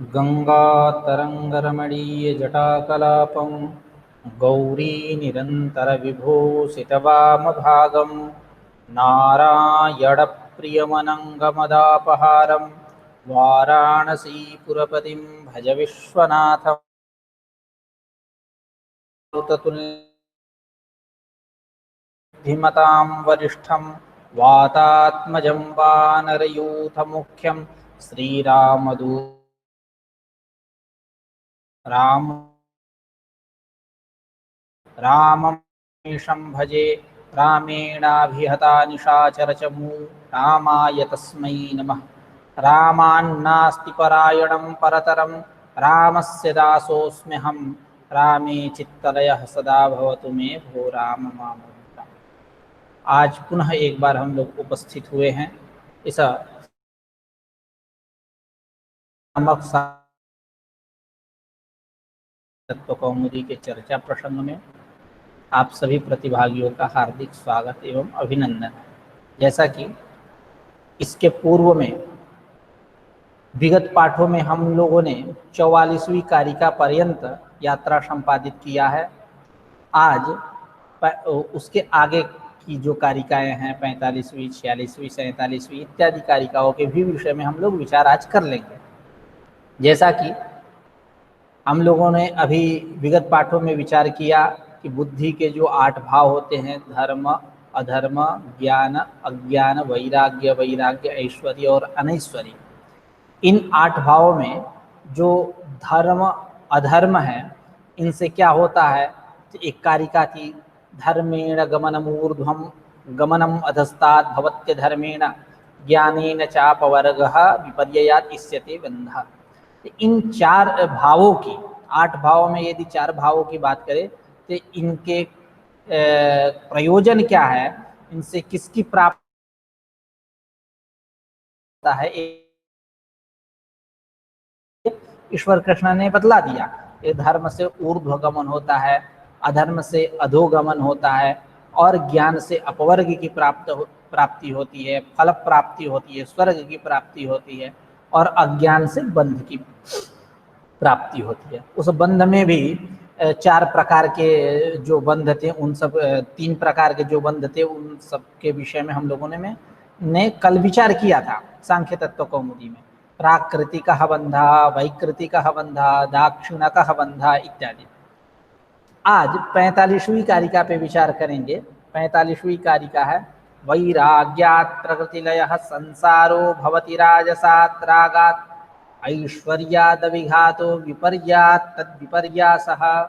गङ्गातरङ्गरमणीयजटाकलापं गौरीनिरन्तरविभूषितवामभागं नारायणप्रियमनङ्गमदापहारं वाराणसीपुरपतिं भज विश्वनाथं धीमतां वरिष्ठं वातात्मजं वानरयूथमुख्यं श्रीरामदूतं राममीशं भजे रामेणाभिहता निशाचरचमू रामाय तस्मै नमः। रामान्नास्ति परायणं परतरं रामस्य दासोऽस्म्यहं रामे चित्तलयः सदा भवतु मे भो राम मामोदिता। आज पुनः एक बार हम लोग उपस्थित हुए हैं इस नामक तत्व कौमुदी के चर्चा प्रसंग में आप सभी प्रतिभागियों का हार्दिक स्वागत एवं अभिनंदन। जैसा कि इसके पूर्व में विगत पाठों में हम लोगों ने 44वीं कारिका पर्यंत यात्रा संपादित किया है। आज उसके आगे की जो कारिकाएं हैं 45वीं, 46वीं, 47वीं इत्यादि कारिकाओं के भी विषय में हम लोग विचार आज कर लेंगे। जैसा कि हम लोगों ने अभी विगत पाठों में विचार किया कि बुद्धि के जो 8 भाव होते हैं, धर्म, अधर्म, ज्ञान, अज्ञान, वैराग्य, वैराग्य, ऐश्वर्य और अनैश्वर्य, इन 8 भावों में जो धर्म अधर्म है इनसे क्या होता है। तो एक कारिका थी, धर्मेण गमनमूर्ध्वं गमनम अधस्तात् भवत्य धर्मेण ज्ञानेन चापवर्गः विपर्ययात् इष्यते बन्धः। इन 4 भावों की, 8 भावों में यदि 4 भावों की बात करें तो इनके प्रयोजन क्या है, इनसे किसकी प्राप्ति है, ईश्वर कृष्ण ने बतला दिया। ये धर्म से ऊर्ध्वगमन होता है, अधर्म से अधोगमन होता है, और ज्ञान से अपवर्ग की प्राप्ति होती है, फल प्राप्ति होती है, स्वर्ग की प्राप्ति होती है, और अज्ञान से बंध की प्राप्ति होती है। उस बंध में भी 4 प्रकार के जो बंध थे, उन सब 3 प्रकार के जो बंध थे उन सब के विषय में हम लोगों ने कल विचार किया था सांख्य तत्व कौमुदी में। प्राकृतिकः बंधः, वैकृतिकः बंधः, दाक्षिणकः बंधः इत्यादि। आज 45वीं कारिका पे विचार करेंगे। 45वीं कारिका है वैराग्यात् प्रकृतिलयः संसारो भवति राजसात् रागात् ऐश्वर्यादविघातो विपर्यात् तद्विपर्यासः।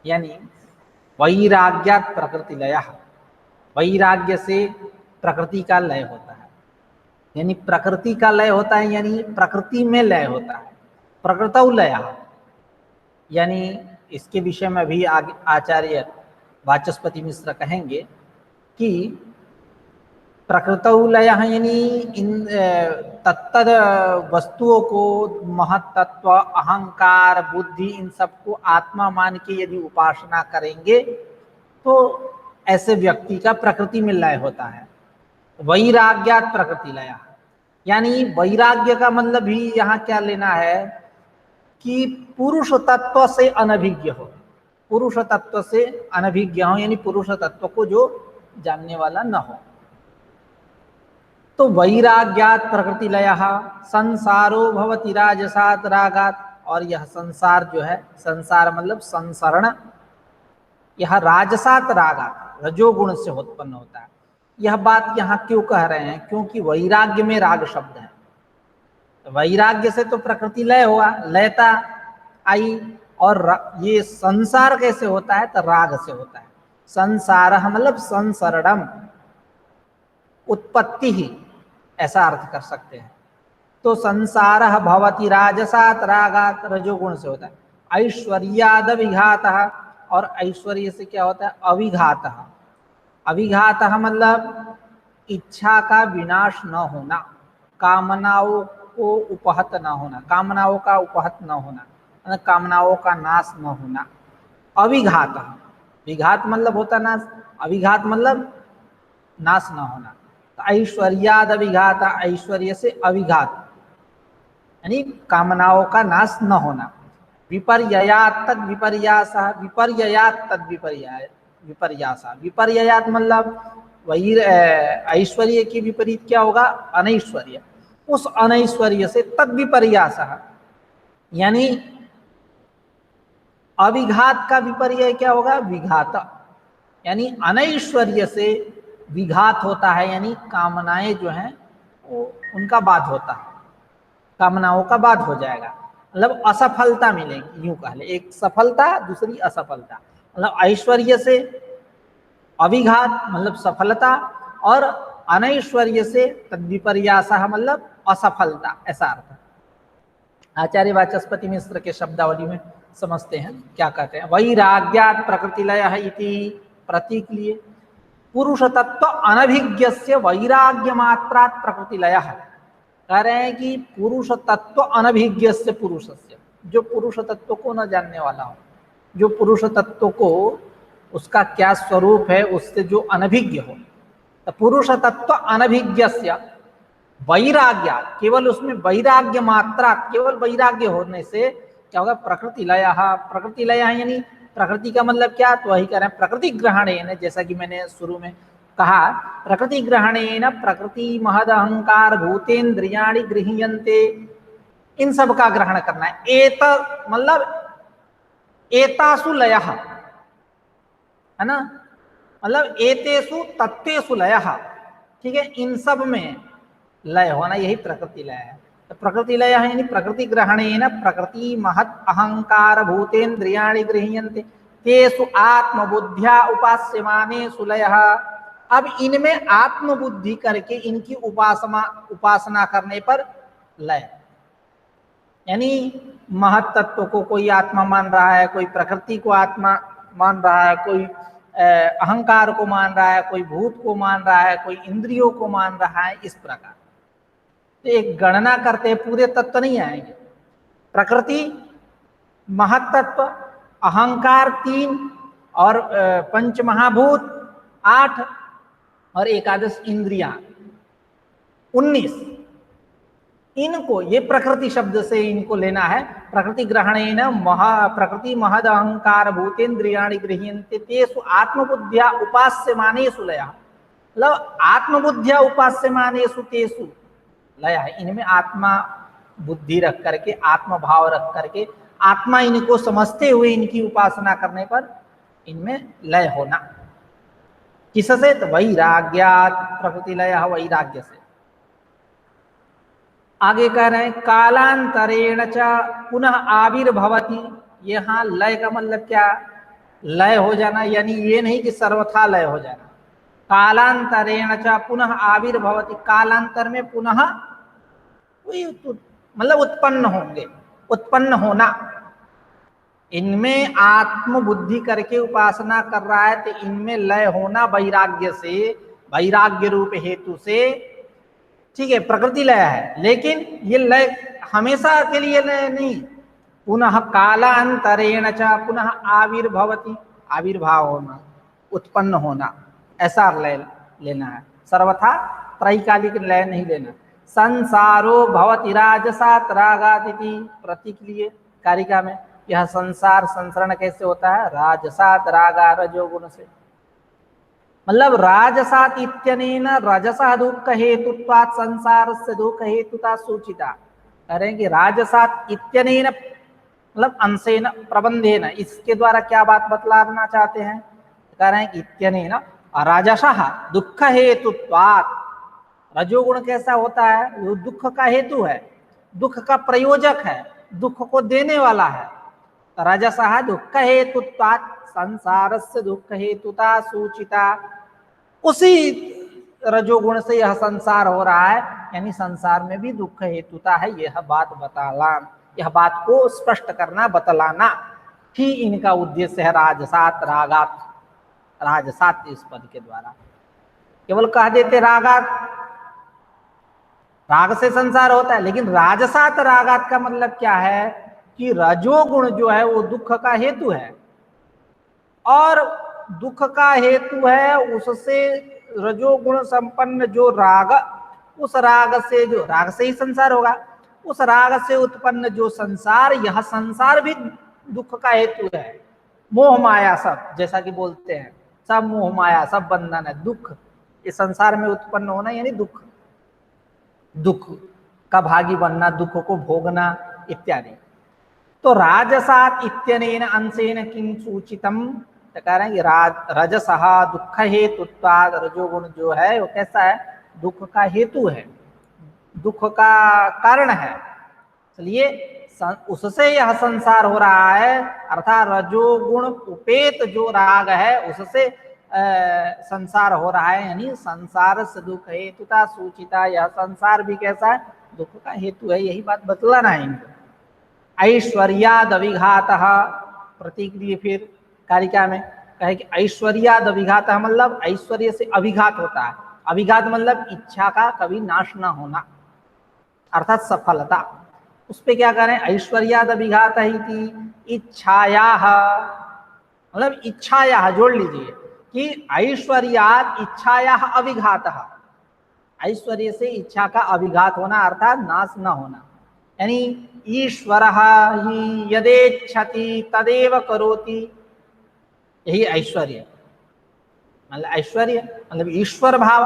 यानी वैराग्यात् प्रकृतिलयः, वैराग्य से प्रकृति का लय होता है। यानी प्रकृति का लय होता है, यानी प्रकृति में लय होता है। प्रकृतौ लयः, यानी इसके विषय में भी आगे आचार्य वाचस्पति मिश्र कहेंगे कि प्रकृतौ लयः यानी इन तत्तद वस्तुओं को, महत्तत्व, अहंकार, बुद्धि, इन सबको आत्मा मान के यदि उपासना करेंगे तो ऐसे व्यक्ति का प्रकृति में लय होता है। वैराग्यात् प्रकृति लय, यानी वैराग्य का मतलब भी यहाँ क्या लेना है कि पुरुष तत्व से अनभिज्ञ हो, पुरुष तत्व से अनभिज्ञ हो, यानी पुरुष तत्व को जो जानने वाला न हो। तो वैराग्यात् प्रकृति लयः संसारो भवति राजसात् रागात्, और यह संसार जो है, संसार मतलब संसरण, यह राजसात् रागात् रजोगुण से उत्पन्न होता है। यह बात यहाँ क्यों कह रहे हैं, क्योंकि वैराग्य में राग शब्द है। वैराग्य से तो प्रकृति लय हुआ, लयता आई, और ये संसार कैसे होता है तो राग से होता है। संसार मतलब संसरणम, उत्पत्ति ही, ऐसा अर्थ कर सकते हैं। तो संसार भवति राजसात् रागात्, रजोगुण से होता है। ऐश्वर्याद विघातः, और ऐश्वर्य से क्या होता है अविघातः। अविघातः मतलब इच्छा का विनाश न होना, कामनाओं को उपहत न होना, कामनाओं का उपहत न होना, कामनाओं का नाश न होना। अविघात, विघात मतलब होता नाश, अविघात मतलब नाश न होना। ऐश्वर्याद अविघात, ऐश्वर्य से अविघात, यानी कामनाओं का नाश न होना। विपर्ययात तद विपर्यासा, विपर्ययात तद विपर्यासा। विपर्ययात मतलब वही ऐश्वर्य के विपरीत क्या होगा? अनैश्वर्य। उस अनैश्वर्य से तद विपर्यासा, यानी अविघात का विपर्य क्या होगा? विघात। यानी अनैश्वर्य से विघात होता है, यानी कामनाएं जो हैं वो उनका बाध होता है, कामनाओं का बाध हो जाएगा, मतलब असफलता मिलेगी, यूं कह ले। एक सफलता, दूसरी असफलता। मतलब ऐश्वर्य से अविघात मतलब सफलता, और अनैश्वर्य से तद्विपर्यासः मतलब असफलता, ऐसा अर्थ। आचार्य वाचस्पति मिश्र के शब्दावली में समझते हैं क्या कहते हैं। वैराग्यात् प्रकृतिलयः इति प्रतीक लिए पुरुष तत्व अनभिज्ञस्य वैराग्य मात्रात् प्रकृतिलयः। कह रहे हैं कि पुरुष तत्व अनभिज्ञस्य पुरुषस्य, जो पुरुष तत्व को न जानने वाला हो, जो पुरुष तत्व को उसका क्या स्वरूप है उससे जो अनभिज्ञ हो, तो पुरुष तत्व अनभिज्ञस्य वैराग्य, केवल उसमें वैराग्य मात्रा, केवल वैराग्य होने से क्या होगा? प्रकृति लय। प्रकृति लय यानी प्रकृति का मतलब क्या? तो वही कह रहे हैं प्रकृति ग्रहणेन, जैसा कि मैंने शुरू में कहा, प्रकृति ग्रहणेन प्रकृति महद अहंकार भूतेन्द्रियाणि गृह्यन्ते, इन सब का ग्रहण करना है। एत मतलब एतासु लय है ना, मतलब एतेषु तत्वेषु लय, ठीक है, इन सब में लय होना, यही प्रकृति लय है। तो प्रकृति लय है यानी प्रकृति ग्रहणेन प्रकृति महत् अहंकार भूतेन्द्रियाणि गृह्यन्ते तेषु आत्मबुद्ध्या उपास्यमानेषु लयः। अब इनमें आत्मबुद्धि करके इनकी उपासना करने पर लय, यानी महत् तत्व को कोई आत्मा मान रहा है, कोई प्रकृति को आत्मा मान रहा है, कोई अहंकार को मान रहा है, कोई भूत को मान रहा है, कोई इंद्रियों को मान रहा है, इस प्रकार। तो एक गणना करते पूरे तत्व नहीं आएंगे। प्रकृति, महत्त्व, अहंकार 3 और पंच महाभूत 8 और एकादश इंद्रियां 19, इनको ये प्रकृति शब्द से इनको लेना है। प्रकृति ग्रहणेन प्रकृति महद अहंकार भूतेन्द्रियाणि गृह्यन्ते तेषु आत्मबुद्ध्या उपास्यमानेषु लयः, मतलब आत्मबुद्ध्या उपास्यमानेषु तेषु लय है। इनमें आत्मा बुद्धि रख करके, आत्म भाव रख करके, आत्मा इनको समझते हुए इनकी उपासना करने पर इनमें लय होना। किससे? तो वैराग्यात् प्रकृति लय, वैराग्य से। आगे कह रहे हैं कालांतरेण च पुनः आविर्भवति। यहाँ लय का मतलब क्या? लय हो जाना, यानी ये नहीं कि सर्वथा लय हो जाना। कालांतरेण च पुनः आविर्भवति, कालांतर में पुनः मतलब उत्पन्न होंगे, उत्पन्न होना। इनमें आत्म बुद्धि करके उपासना कर रहा है तो इनमें लय होना वैराग्य से, वैराग्य रूप हेतु से, ठीक है, प्रकृति लय है। लेकिन ये लय हमेशा के लिए लय नहीं, पुनः कालांतरेण च पुनः आविर्भवति, आविर्भाव होना, उत्पन्न होना, ऐसा लय लेना है। सर्वथा त्रैकालिक लय नहीं लेना। संसारो भवति राजसात् रागादिति प्रतीक लिए कारिका में। यह संसार संसरण कैसे होता है? राजसात् रागा, रजोगुण से। मतलब राजसात् इत्यनेन रजसः दुःख हेतुत्वात् संसारस्य दुःख हेतुता सूचिता। कह रहे हैं कि राजसात् इत्यनेन मतलब अंशेन प्रबंधेन, इसके द्वारा क्या बात बतलाना चाहते हैं? कह रहे हैं कि इत्यनेन राजसः दुःख हेतुत्वात्, रजोगुण कैसा होता है? वो दुख का हेतु है, दुख का प्रयोजक है, दुख को देने वाला है। रजसः दुःख हेतुत्वात् संसारस्य दुःख हेतुता सूचिता, उसी रजोगुण से यह संसार हो रहा है, यानी संसार में भी दुख हेतुता है। यह बात बतलाना, यह बात को स्पष्ट करना, बतलाना ही इनका उद्देश्य है। राजसात् रागात्, राजसात् इस पद के द्वारा केवल कह देते रागात्, राग से संसार होता है, लेकिन राजसात् रागात् का मतलब क्या है कि रजोगुण जो है वो दुख का हेतु है, और दुख का हेतु है, उससे रजोगुण संपन्न जो राग, उस राग से, जो राग से ही संसार होगा, उस राग से उत्पन्न जो संसार, यह संसार भी दुख का हेतु है। मोह माया सब, जैसा कि बोलते हैं, सब मोह माया, सब बंधन है, दुख। इस संसार में उत्पन्न होना यानी दुख, दुख का भागी बनना, दुख को भोगना इत्यादि। तो राजसात इत्यनेन अंशेन किं सूचितम, तो कह रहे हैं कि रजसः दुख हेतुत्वाद, रजोगुण जो है वो कैसा है, दुख का हेतु है, दुख का कारण है। इसलिए उससे यह संसार हो रहा है, अर्थात रजोगुण उपेत जो राग है उससे संसार हो रहा है, यानी संसार से दुख हेतुता सूचिता, यह संसार भी कैसा है, दुख का हेतु है। यही बात बतलाना है इनको। ऐश्वर्याद अभिघात, प्रतीक दिए फिर कारिका में, कहे कि ऐश्वर्याद अभिघात मतलब ऐश्वर्य से अभिघात होता है। अभिघात मतलब इच्छा का कभी नाश न होना, अर्थात सफलता। उस पे क्या करें, ऐश्वर्याद अभिघात ही इच्छाया, मतलब इच्छाया जोड़ लीजिए कि ऐश्वर्याद इच्छाया अभिघात, ऐश्वर्य से इच्छा का अभिघात होना अर्थात नाश न होना। यानी ईश्वर ही यदेच्छति तदेव करोति, यही ऐश्वर्य मतलब, ऐश्वर्य मतलब ईश्वर भाव,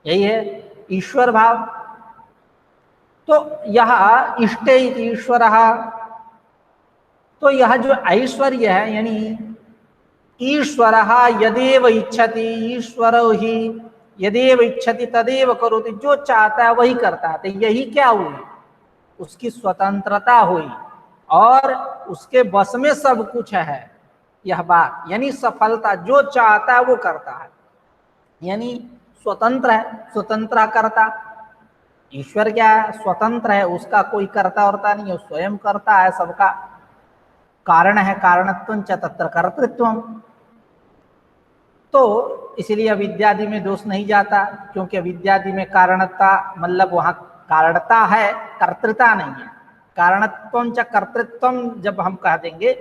यही है ईश्वर भाव। तो यह इष्टे ईश्वर, तो यह जो ऐश्वर्य है यानी ईश्वर यदेव इच्छति, ईश्वर ही यदेव इच्छति तदेव करोति, जो चाहता है वही करता है। तो यही क्या हुई, उसकी स्वतंत्रता हुई और उसके बस में सब कुछ है, यह बात यानी सफलता, जो चाहता है वो करता है, यानी स्वतंत्र है, स्वतंत्र करता। ईश्वर क्या है, स्वतंत्र है, उसका कोई कर्ता वर्ता नहीं है, स्वयं करता है सबका, कारण है, कारणत्वं च तत्र कर्तृत्वम्। तो इसलिए अविद्यादि में दोष नहीं जाता, क्योंकि अविद्यादि में कारणता मतलब वहां कारणता है, कर्तृता नहीं है। कारणत्वं च कर्तृत्वम् जब हम कह देंगे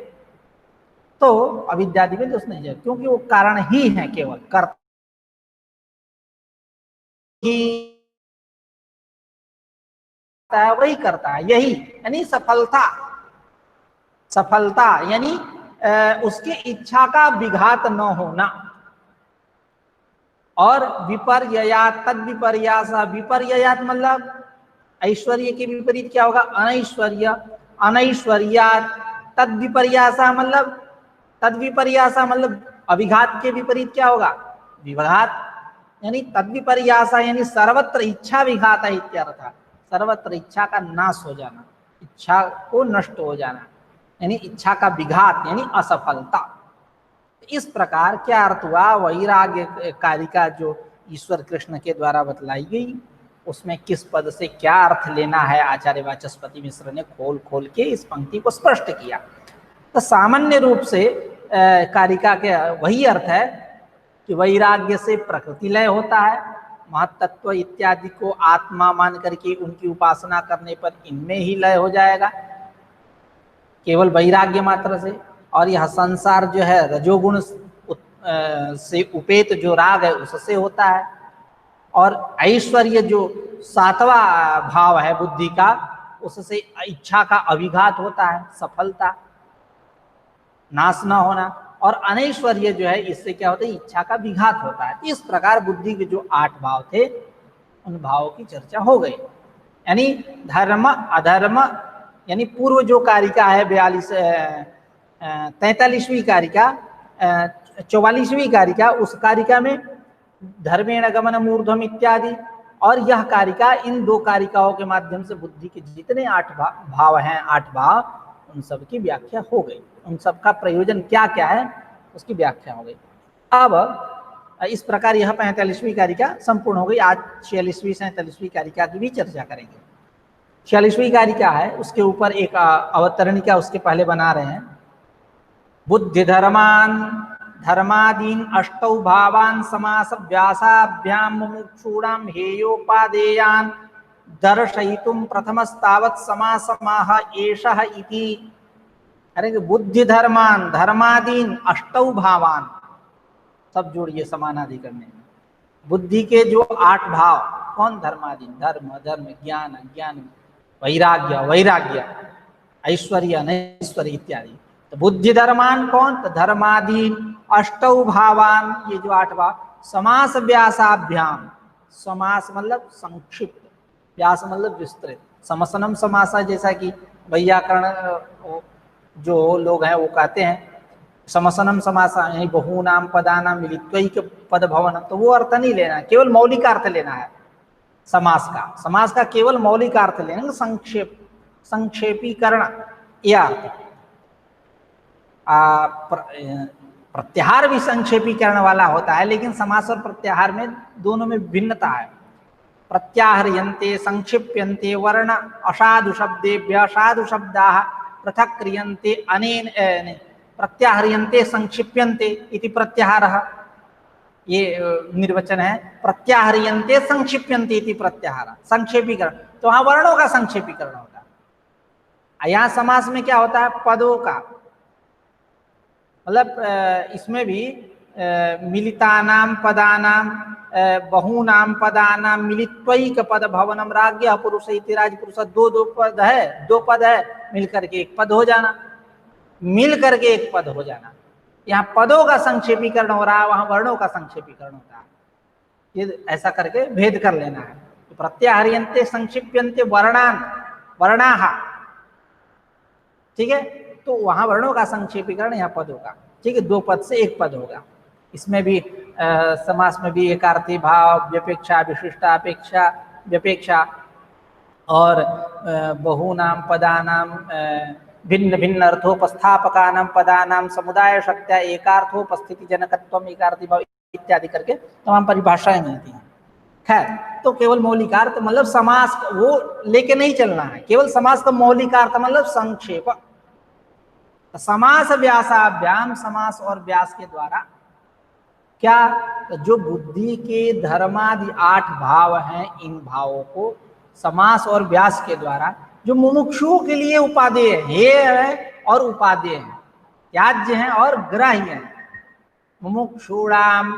तो अविद्यादि में दोष नहीं जाएगा, क्योंकि वो कारण ही है, केवल कर्ता ही वही करता है, यही यानी सफलता। सफलता यानी उसकी इच्छा का विघात न होना। और विपर्ययात, तद विपर्यास, विपर्ययात मतलब ऐश्वर्य के विपरीत क्या होगा, अनैश्वर्य। अनैश्वर्यात तद विपर्यासा मतलब, तद विपर्यासा मतलब अभिघात के विपरीत क्या होगा, विघात। यानी तद विपर्यासा यानी सर्वत्र इच्छा विघात है इत्यर्थ, सर्वत्र इच्छा का नाश हो जाना, इच्छा को नष्ट हो जाना, यानी इच्छा का विघात यानी असफलता। इस प्रकार क्या अर्थ हुआ, वैराग्य कारिका जो ईश्वर कृष्ण के द्वारा बतलाई गई, उसमें किस पद से क्या अर्थ लेना है, आचार्य वाचस्पति मिश्र ने खोल खोल के इस पंक्ति को स्पष्ट किया। तो सामान्य रूप से कारिका के वही अर्थ है कि वैराग्य से प्रकृति लय होता है, महत्तत्व इत्यादि को आत्मा मान करके उनकी उपासना करने पर इनमें ही लय हो जाएगा, केवल वैराग्य मात्र से। और यह संसार जो है रजोगुण से उपेत जो राग है उससे होता है। और ऐश्वर्य जो सातवां भाव है बुद्धि का, उससे इच्छा का अभिघात होता है, सफलता, नाश न होना। और अनैश्वर्य जो है इससे क्या होता है, इच्छा का विघात होता है। इस प्रकार बुद्धि के जो 8 भाव थे उन भावों की चर्चा हो गई। यानी धर्म अधर्म, यानी पूर्व जो कारिका है 43वीं कारिका, 44वीं कारिका, उस कारिका में धर्मेण गमन मूर्धम इत्यादि, और यह कारिका इन 2 कारिकाओं के माध्यम से बुद्धि के जितने 8 भाव हैं, 8 भाव, उन सब की व्याख्या हो गई, उन सब का प्रयोजन क्या क्या है उसकी व्याख्या हो गई। अब इस प्रकार यह 45वीं कारिका संपूर्ण हो गई। आज 46वीं 47वीं कारिका की भी चर्चा करेंगे। 46वीं कारिका है, उसके ऊपर एक अवतरणिका उसके पहले बना रहे हैं। बुद्धि धर्मान धर्मादीन अष्टौ भावान समास व्यासाभ्याम मुमुक्षूणाम हेयोपादेयान दर्शयितुम प्रथमस्तावत् समासमाह एषः इति। अरे बुद्धि धर्मान, धर्मादीन अष्टौ भावान, सब जोड़िए समानाधिकरण में। बुद्धि के जो 8 भाव, कौन, धर्मादीन, धर्म, धर्म, ज्ञान, ज्ञान, वैराग्य वैराग्य, ऐश्वर्य अनैश्वर्य इत्यादि। तो बुद्धि धर्मान कौन? तो धर्मादीन अष्टौ भावान, ये जो 8 भाव, समास व्यासाभ्याम, समास मतलब संक्षिप्त, व्यास मतलब विस्तृत, समसनम समासा, जैसा कि वैयाकरण जो लोग हैं वो कहते हैं समसनम समासा यानी बहूनाम पदानाम मिलित्वैक पद भवन, तो वो अर्थ नहीं लेना, केवल मौलिक अर्थ लेना है समास का। समास का केवल मौलिक अर्थ लेना, संक्षेप, संक्षेपीकरण, यह अर्थ। प्रत्याहार भी संक्षेपीकरण वाला होता है, लेकिन समास और प्रत्याहार में दोनों में भिन्नता है। प्रत्याहर्यन्ते संक्षिप्यन्ते वर्ण असाधु शब्देभ्यः साधु शब्दाः पृथक् क्रियन्ते अनेन प्रत्याहर्यन्ते संक्षिप्यन्ते इति प्रत्याहारः, ये निर्वचन है। प्रत्याहर्यन्ते संक्षिप्यन्ते इति प्रत्याहार, संक्षेपीकरण, तो वहां वर्णों का संक्षेपीकरण होता है। यहाँ समास में क्या होता है? पदों का, मतलब इसमें भी मिलितानाम पदानाम बहूनाम पदानाम मिलित्वैक पद भवनम राज्ञ पुरुष इति राजपुरुष, दो पद है, 2 पद है, मिलकर के एक पद हो जाना, मिल करके एक पद हो जाना। यहाँ पदों का संक्षेपीकरण हो रहा है, वहां वर्णों का संक्षेपीकरण होता है। ये ऐसा करके भेद कर लेना है। तो प्रत्याहर्यन्ते संक्षिप्यन्ते वर्णान वर्णाः, ठीक है, तो वहां वर्णों का संक्षेपीकरण, यहाँ पदों का, ठीक है, 2 पद से 1 पद होगा। इसमें भी समास में भी एकार्थी भाव, व्यपेक्षा, विशिष्टापेक्षा, व्यपेक्षा, और बहूनाम पदानाम भिन्न भिन्न अर्थोपस्थापकानाम पदानाम समुदाय शक्त्या एकार्थोपस्थिति जनकत्वम एकार्थी भाव इत्यादि करके तमाम परिभाषाएं मिलती हैं। खैर, तो केवल मौलिकार्थ मतलब समास वो लेके नहीं चलना है, केवल समास का मौलिकार्थ मतलब संक्षेप। समास व्यासाभ्याम, समास और व्यास के द्वारा क्या, जो बुद्धि के धर्मादि 8 भाव हैं, इन भावों को समास और व्यास के द्वारा जो मुमुक्षुओं के लिए उपादेय है, हेय है और उपादेय है, त्याज्य है और ग्राह्य है। मुमुक्षुणाम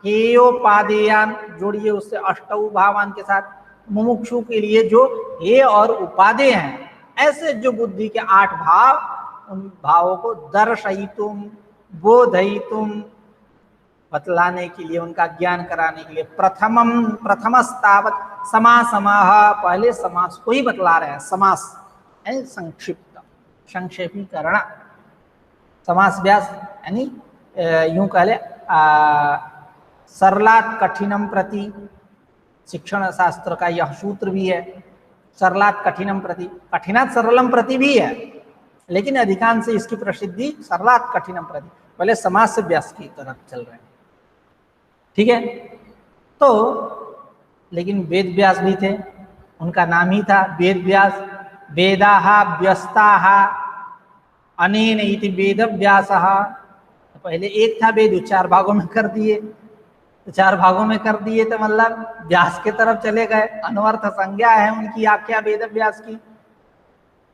हेयोपादेयान जोड़िए उससे अष्टौ भावान के साथ, मुमुक्षु के लिए जो हेय और उपादेय हैं, ऐसे जो बुद्धि के 8 भाव, उन भावों को दर्शयितुम, बोधयितुम, बतलाने के लिए, उनका ज्ञान कराने के लिए, प्रथमस्तावत समासमः, पहले समास को ही बतला रहे हैं। समास है संक्षिप्त, संक्षेपीकरण। समास व्यास यानी यूं कह ले सरलात् कठिनम प्रति, शिक्षण शास्त्र का यह सूत्र भी है, सरलात् कठिनम प्रति, कठिनात् सरलम प्रति भी है, लेकिन अधिकांश इसकी प्रसिद्धि सरलात् कठिनम प्रति, पहले समास से व्यास की तरफ चल रहे हैं, ठीक है। तो लेकिन वेद व्यास भी थे, उनका नाम ही था वेद व्यास। वेदाहा व्यस्ताहा अनेन इति वेद व्यासः, पहले एक था वेद, 4 भागों में कर दिए, तो 4 भागों में कर दिए तो मतलब व्यास के तरफ चले गए, अनवर्थ संज्ञा है उनकी आख्या वेद व्यास की,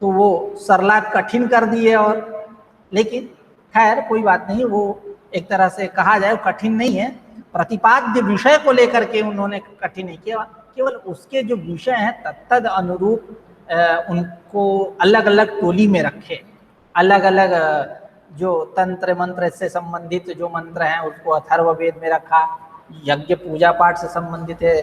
तो वो सरलात् कठिन कर दिए। और लेकिन खैर कोई बात नहीं, वो एक तरह से कहा जाए कठिन नहीं है, प्रतिपाद्य विषय को लेकर के उन्होंने कठिन नहीं किया, केवल उसके जो विषय हैं तत्तद अनुरूप उनको अलग अलग टोली में रखे, अलग अलग जो तंत्र मंत्र से संबंधित जो मंत्र हैं उसको अथर्ववेद में रखा, यज्ञ पूजा पाठ से संबंधित है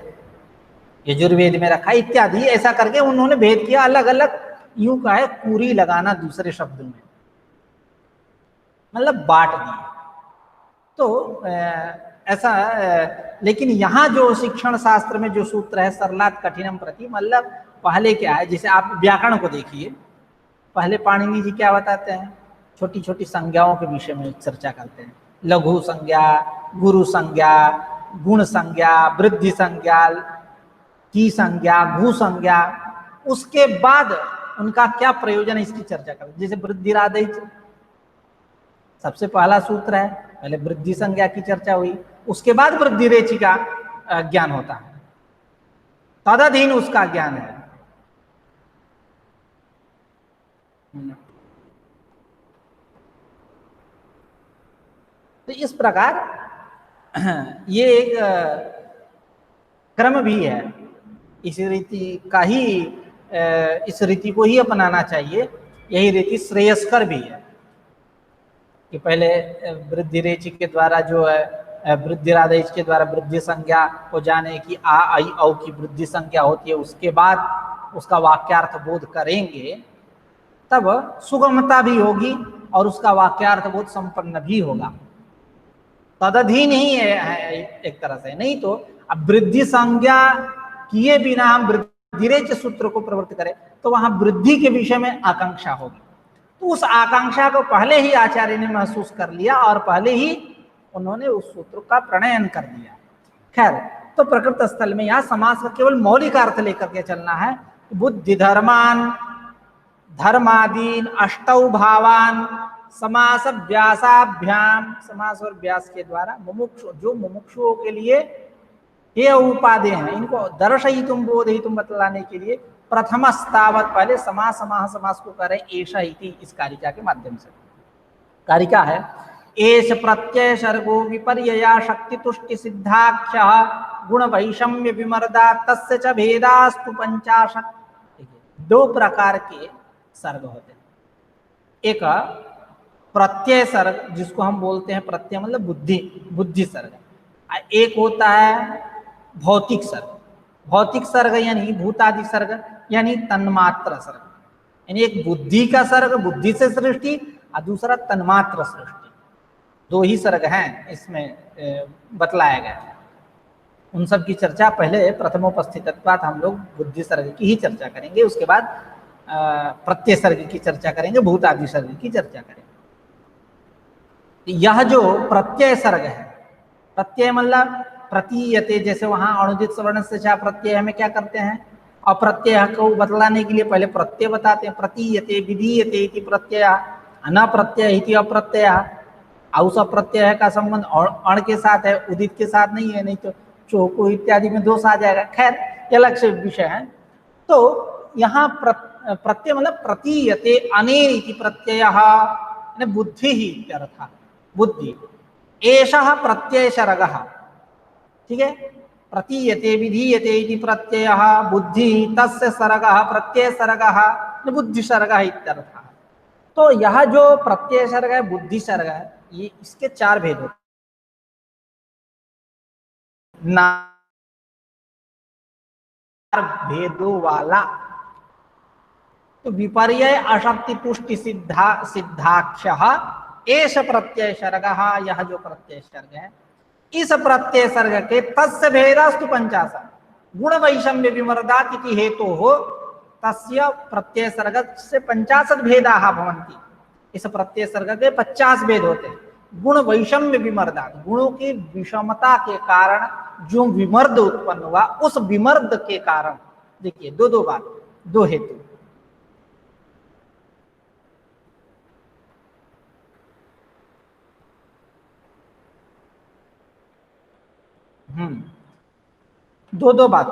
यजुर्वेद में रखा इत्यादि, ऐसा करके उन्होंने भेद किया, अलग अलग, यूं का है पूरी लगाना दूसरे शब्दों में, मतलब बांट दिए। तो ऐसा लेकिन यहाँ जो शिक्षण शास्त्र में जो सूत्र है सरलात् कठिनम प्रति, मतलब पहले क्या है, जैसे आप व्याकरण को देखिए, पहले पाणिनि जी क्या बताते हैं, छोटी छोटी संज्ञाओं के विषय में चर्चा करते हैं, लघु संज्ञा, गुरु संज्ञा, गुण संज्ञा, वृद्धि संज्ञा, की संज्ञा, भू संज्ञा, उसके बाद उनका क्या प्रयोजन है इसकी चर्चा करते हैं। जैसे वृद्धिरादेय सबसे पहला सूत्र है, पहले वृद्धि संज्ञा की चर्चा हुई, उसके बाद वृद्धि रेचि का ज्ञान होता है, तदधीन उसका ज्ञान है। तो इस प्रकार ये एक क्रम भी है, इसी रीति का ही इस रीति को ही अपनाना चाहिए। यही रीति श्रेयस्कर भी है कि पहले वृद्धि रेच के द्वारा जो है वृद्धिरादेश के द्वारा वृद्धि संज्ञा को जाने की आ आई औ की वृद्धि संज्ञा होती है, उसके बाद उसका वाक्यार्थ बोध करेंगे, तब सुगमता भी होगी और उसका वाक्यार्थ बोध संपन्न भी होगा। तदधीन ही है एक तरह से। नहीं तो अब वृद्धि संज्ञा किए बिना हम वृद्धिरेच सूत्र को प्रवृत्त करें तो वहां वृद्धि के विषय में आकांक्षा होगी। तो उस आकांक्षा को पहले ही आचार्य ने महसूस कर लिया और पहले ही उन्होंने उस सूत्र का प्रणयन कर दिया। खैर, तो प्रकृत स्थल में यहाँ समास का केवल मौलिक अर्थ लेकर के चलना है। बुद्धि धर्मान धर्मादीन अष्टौ भावान समास व्यासाभ्याम, समास और व्यास के द्वारा मुमुक्षु, जो मुमुक्षुओं के लिए ये उपादेय हैं, इनको दर्शयितुम बोधयितुम बतलाने के लिए प्रथमस्तावत पहले समास समास को करें एषा इति, इस कारिका के माध्यम से। कारिका है एष प्रत्यय सर्गो विपर्यया शक्ति तुष्टि सिद्धाख्य गुण वैषम्य विमर्दा तस्य च भेदास्तु पंचाशत्। दो प्रकार के सर्ग होते हैं। एक प्रत्यय सर्ग जिसको हम बोलते हैं, प्रत्यय मतलब बुद्धि सर्ग। एक होता है भौतिक सर्ग। भौतिक सर्ग यानी भूतादि सर्ग यानी तन्मात्र सर्ग, यानी एक बुद्धि का सर्ग, बुद्धि से सृष्टि, और दूसरा तन्मात्र सृष्टि। दो ही सर्ग हैं इसमें बतलाया गया है। उन सब की चर्चा पहले प्रथमोपस्थितत्वात् हम लोग बुद्धि सर्ग की ही चर्चा करेंगे, उसके बाद प्रत्यय सर्ग की चर्चा करेंगे, भूतादि सर्ग की चर्चा करेंगे। यह जो प्रत्यय सर्ग है, प्रत्यय मतलब प्रतीयते, जैसे वहां अनुदित सवर्ण से चाह प्रत्यय हमें क्या करते हैं, अप्रत्यय को बतलाने के लिए पहले प्रत्यय बताते हैं। प्रतीयते विधीयते इति प्रत्यय, न प्रत्यय इति अप्रत्यय। औस प्रत्यय का संबंध अण के साथ है, उदित के साथ नहीं है, नहीं तो चौको इत्यादि में दोष आ जाएगा। खैर ये अलग से विषय है। तो यहाँ प्रत्यय मतलब प्रतीयते अनेन इति प्रत्यय बुद्धि ही इत्यर्थः, बुद्धि एषः प्रत्यय सर्गः। ठीक है, प्रतीयते विधीयते इति प्रत्ययः बुद्धि तस्य सर्गः प्रत्यय सर्गः बुद्धि सर्गः इत्यर्थः। तो यह जो प्रत्यय सर्ग है, बुद्धि सर्ग है, ये इसके चार भेद होते हैं। भेदों वाला तो विपर्यय अशक्ति पुष्टि सिद्धाख्य एष प्रत्यय सर्ग, यह जो प्रत्यय सर्ग है, इस प्रत्यय सर्ग के तस्य भेदास्तु 50 गुण वैषम्य विमर्दात इति हेतु हो तस्य प्रत्यय सर्ग से 50 भेदाः भवन्ति। इस प्रत्यय सर्ग के 50 भेद होते हैं। गुण वैषम्य विमर्दात, गुणों की विषमता के कारण जो विमर्द उत्पन्न हुआ, उस विमर्द के कारण, देखिए दो बात, दो हेतु। दो बात।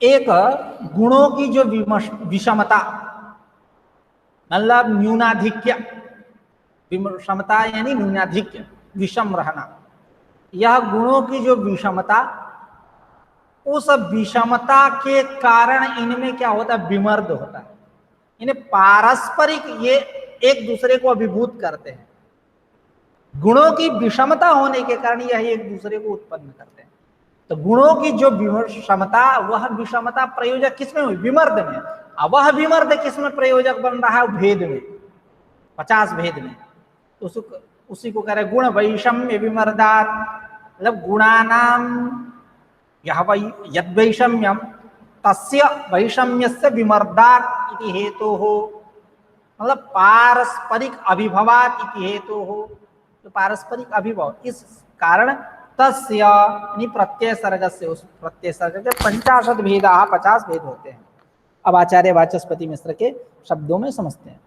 एक गुणों की जो विषमता मतलब न्यूनाधिक्य, विषमता यानी न्यूनाधिक्य, विषम रहना। यह गुणों की जो विषमता, उस विषमता के कारण इनमें क्या होता है, विमर्द होता है। इन्हें पारस्परिक ये एक दूसरे को अभिभूत करते हैं। गुणों की विषमता होने के कारण यह एक दूसरे को उत्पन्न करते हैं। तो गुणों की जो विषमता, वह विषमता प्रयोजक किसमें हुई, विमर्द में। अब वह विमर्द किसमें प्रयोजक बन रहा है, भेद में, 50 भेद में। तो उसी को कह रहे गुण वैषम्य विमर्दात, मतलब गुणानाम यद वैषम्यम तस्य वैषम्यस्य विमर्दात इति हेतु हो, मतलब पारस्परिक अभिभवात इति हेतु हो। तो पारस्परिक अभिभव, इस कारण तस्य यानी प्रत्यय सर्ग से, उस प्रत्यय सर्ग के 50 भेदाः 50 भेद होते हैं। अब आचार्य वाचस्पति मिश्र के शब्दों में समझते हैं।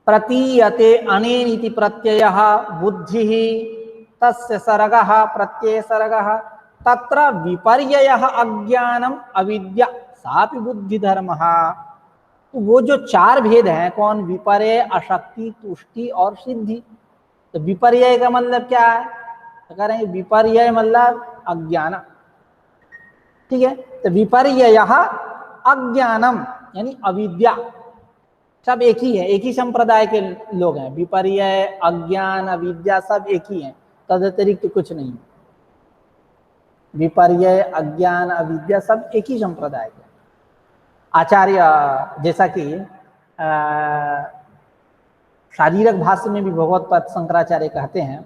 प्रतीयते अनेन इति प्रत्ययः बुद्धिः तस्य सर्गः प्रत्यय सर्गः तत्र विपर्ययः अज्ञानम अविद्या सापि बुद्धि धर्मः। तो वो जो चार भेद हैं, कौन, विपर्यय, अशक्ति, तुष्टि और सिद्धि। तो विपर्यय का मतलब क्या है, कह रहे हैं विपर्यय मतलब अज्ञान, ठीक है। तो विपर्ययः अज्ञानम यानी अविद्या, सब एक ही है, एक ही संप्रदाय के लोग हैं। विपर्यय, अज्ञान, अविद्या सब एक ही हैं, तद अतिरिक्त कुछ नहीं। विपर्यय, अज्ञान, अविद्या सब एक ही संप्रदाय के। आचार्य जैसा कि शारीरक भाष्य में भी भगवत्पाद शंकराचार्य कहते हैं,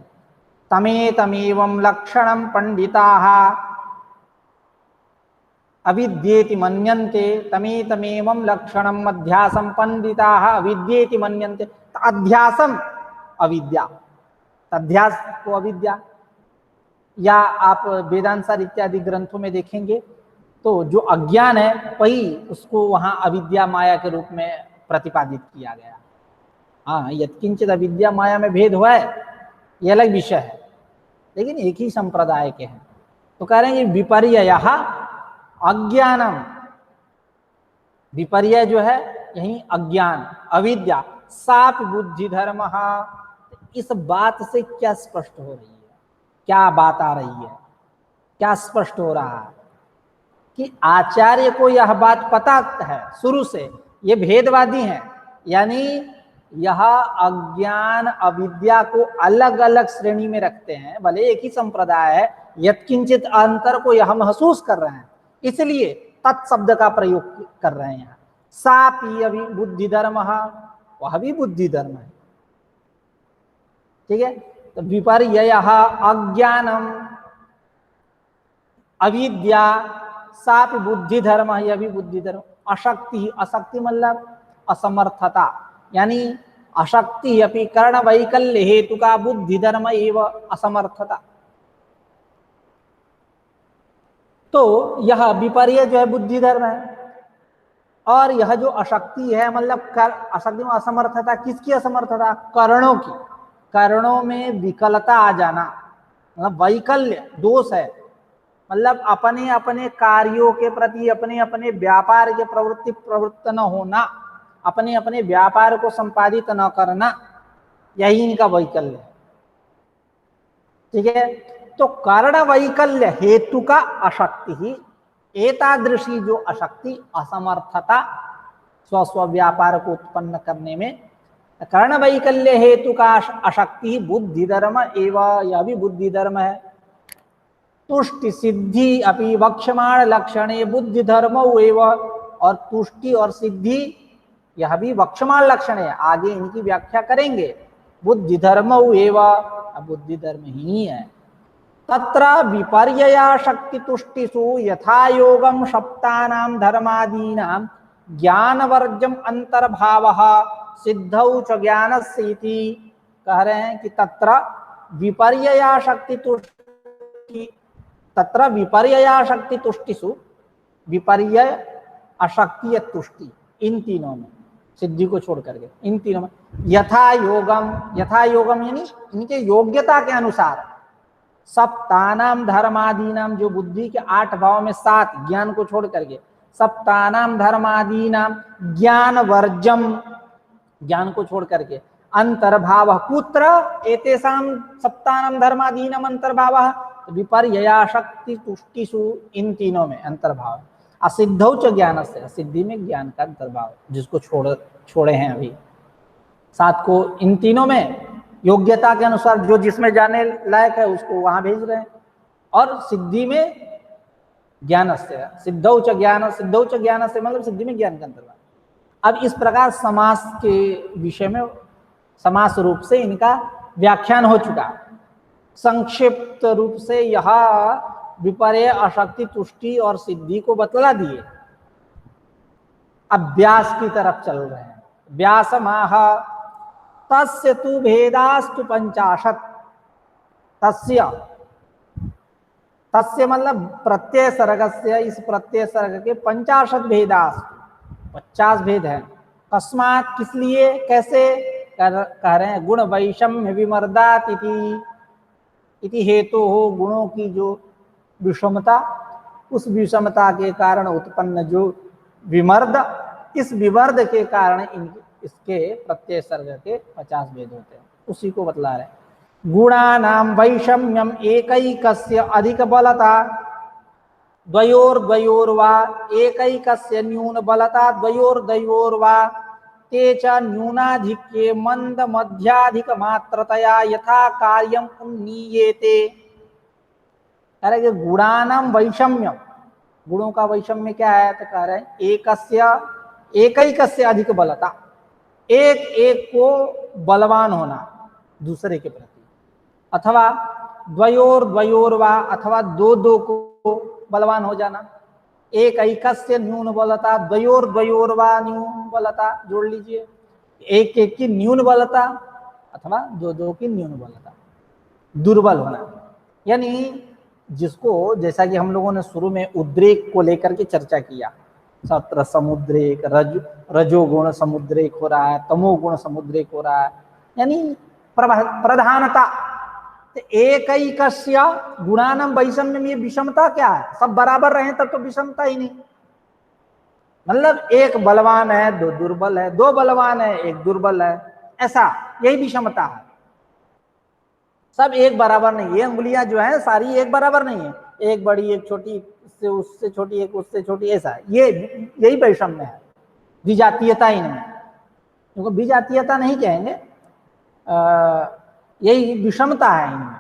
तमेतमेवं लक्षणं पंडिताः अविद्येति मन्यन्ते, तमेतमेवं लक्षणं अध्यासं पंडिताः अविद्येति मन्यन्ते। अध्यासम अविद्या, अध्यास को अविद्या, या आप वेदांतर इत्यादि ग्रंथों में देखेंगे तो जो अज्ञान है वही उसको वहां अविद्या माया के रूप में प्रतिपादित किया गया। हाँ, यत्किंचित अविद्या माया में भेद हुआ है ये अलग विषय है, लेकिन एक ही संप्रदाय के हैं। तो कह रहे हैं विपर्ययः अज्ञानम, विपर्यय जो है यही अज्ञान, अविद्या, साप बुद्धि धर्म। इस बात से क्या स्पष्ट हो रही है, क्या बात आ रही है, क्या स्पष्ट हो रहा है कि आचार्य को यह बात पता है शुरू से, ये भेदवादी हैं, यानी यह अज्ञान अविद्या को अलग अलग श्रेणी में रखते हैं। भले एक ही संप्रदाय है, यत्किंचित अंतर को यह महसूस कर रहे हैं, इसलिए तत्शब्द का प्रयोग कर रहे हैं यहाँ। सापी अभी बुद्धि धर्म, वह भी बुद्धि धर्म है, ठीक है। तो विपर्ययः अज्ञानम अविद्या साप बुद्धि धर्म, यह भी बुद्धि धर्म। अशक्ति, अशक्ति मतलब असमर्थता, यानी अशक्ति अपि कर्ण वैकल्य हेतु का बुद्धि धर्म एवं असमर्थता। तो यह विपर्य जो है बुद्धि धर्म है, और यह जो अशक्ति है मतलब अशक्ति में असमर्थता, किसकी असमर्थता? कर्णों की। कर्णों में विकलता आ जाना, मतलब वैकल्य दोष है, मतलब अपने अपने कार्यों के प्रति अपने अपने व्यापार के प्रवृत्त न होना, अपने अपने व्यापार को संपादित न करना, यही इनका वैकल्य है, ठीक है। तो कारण वैकल्य हेतु का अशक्ति ही, एतादृशी जो अशक्ति, असमर्थता स्व व्यापार को उत्पन्न करने में, कर्ण वैकल्य हेतु का अशक्ति बुद्धि धर्म एवं, यह भी बुद्धि धर्म है। तुष्टि सिद्धि अपि वक्ष्यमाण लक्षणे बुद्धि धर्म एवं, और तुष्टि और सिद्धि यह भी वक्ष्यमाण लक्षण है, आगे इनकी व्याख्या करेंगे। बुद्धि धर्म एवं, बुद्धि धर्म ही है। तत्र विपर्यया शक्ति तुष्टिषु यथा योगम सप्तानाम धर्मादीनां ज्ञानवर्जम अंतर्भावः सिद्धौ च ज्ञानस्येति। कह रहे हैं कि तत्र विपर्यया शक्ति तुष्टि, तत्र विपर्यया शक्ति तुष्टिषु, विपर्यय, अशक्ति या तुष्टि, इन तीनों में, सिद्धि को छोड़ करके इन तीनों में यथा योगम, यथा योगम यानी इनके योग्यता के अनुसार, सप्तानाम धर्मादीनाम, जो बुद्धि के 8 भाव में 7, ज्ञान को छोड़ करके, सप्तानाम धर्मादीनाम ज्ञान वर्जम, ज्ञान को छोड़ करके, अंतर्भाव कुत्र एतेषाम सप्तानाम धर्मादीनाम अंतर्भाव, विपर्यया शक्ति तुष्टिषु, इन तीनों में अंतर्भाव। असिद्धौ च ज्ञान से, सिद्धि में ज्ञान का अंतर्भाव, जिसको छोड़े हैं अभी 7 को, इन तीनों में योग्यता के अनुसार जो जिसमें जाने लायक है उसको वहां भेज रहे हैं, और सिद्धि में ज्ञान से, सिद्धौ च ज्ञान, सिद्धौ च ज्ञान से मतलब सिद्धि में ज्ञान का अंतर्भाव। अब इस प्रकार समास के विषय में समास रूप से इनका व्याख्यान हो चुका। संक्षिप्त रूप से यह विपर्य, अशक्ति, तुष्टि और सिद्धि को बतला दिए। अब व्यास की तरफ चल रहे हैं। व्यास माह तस्य तु भेदास्तु 50। तस्य, तस्य मतलब प्रत्यय सर्गस्य, इस प्रत्यय सर्ग के 50 भेदास्तु, 50 भेद हैं। कस्मात्, किस लिए, कैसे, कह रहे हैं गुण वैषम्य विमर्दात इति हेतु हो, गुणों की जो विषमता, उस विषमता के कारण उत्पन्न जो विमर्द, इस विमर्द के कारण इसके प्रत्यय सर्ग के 50 भेद होते हैं, उसी को बतला रहे। गुणानाम वैषम्यम एकैकस्य अधिक बलता, द्वयोर्द्वयोर्वा एकैकस्य न्यून बलता द्वयोर्द्वयोर्वा ते च न्यूनाधिक्ये मंद मध्याधिक मात्रतया यथा कार्यम उन्नीयेते। कह रहे गुणानाम वैषम्य, गुणों का वैषम्य क्या है? तो कह रहे एकैकस्य अधिक बलता, एक एक को बलवान होना दूसरे के प्रति, अथवा द्वयोर्द्वयोर्वा अथवा दो दो को बलवान हो जाना, एक ऐकस्य न्यून बलता द्वयोर्द्वयोर्वा न्यून बलता, जोड़ लीजिए, एक एक की न्यून बलता अथवा दो दो की न्यून बलता, दुर्बल होना। यानी जिसको, जैसा कि हम लोगों ने शुरू में उद्रेक को लेकर के चर्चा किया, सत्र समुद्रेक, रजोगुण समुद्रेक हो रहा है, तमोगुण समुद्रेक हो रहा है, यानी प्रधानता। तो एकैकस्य गुणानाम वैषम्य में विषमता क्या है? सब बराबर रहे तब तो विषमता ही नहीं। मतलब एक बलवान है दो दुर्बल है, दो बलवान है एक दुर्बल है, ऐसा, यही विषमता है। सब एक बराबर नहीं है, उंगलियां जो है सारी एक बराबर नहीं है, एक बड़ी एक छोटी, इससे उससे छोटी एक उससे छोटी, ऐसा, ये यही वैषम्य है, विजातीयता ही नहीं। क्योंकि विजातीयता नहीं कहेंगे, यही विषमता है इनमें।